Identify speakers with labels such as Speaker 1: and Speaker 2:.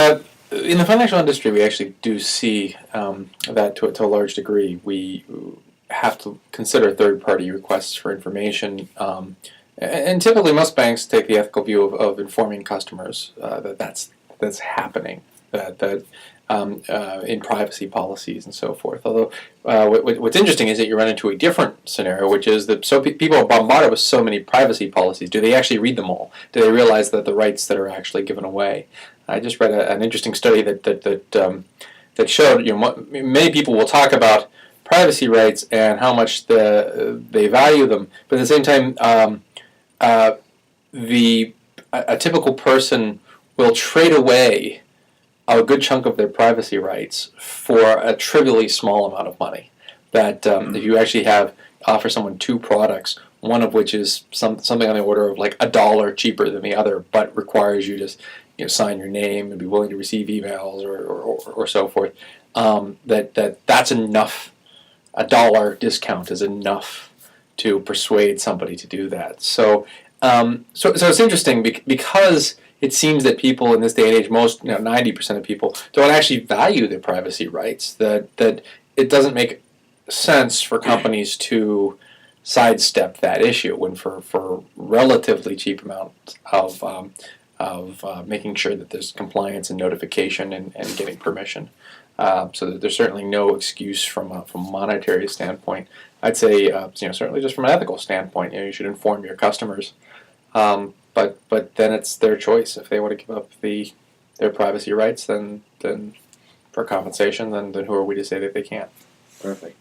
Speaker 1: In the financial industry, we actually do see that to a large degree. We have to consider third-party requests for information, and typically most banks take the ethical view of informing customers that's happening, that in privacy policies and so forth. Although what's interesting is that you run into a different scenario, which is that people are bombarded with so many privacy policies. Do they actually read them all? Do they realize that the rights that are actually given away? I just read an interesting study that showed many people will talk about privacy rights and how much they value them, but at the same time, a typical person will trade away a good chunk of their privacy rights for a trivially small amount of money. That if you actually offer someone two products, one of which is something on the order of like $1 cheaper than the other, but requires you to sign your name and be willing to receive emails or so forth, that's enough. $1 discount is enough to persuade somebody to do that. So it's interesting because it seems that people in this day and age, 90% of people don't actually value their privacy rights. That it doesn't make sense for companies to sidestep that issue when for relatively cheap amounts of making sure that there's compliance and notification and getting permission. So that there's certainly no excuse from a monetary standpoint. I'd say certainly just from an ethical standpoint, you should inform your customers. But then it's their choice. If they want to give up their privacy rights, then for compensation, then who are we to say that they can't?
Speaker 2: Perfect.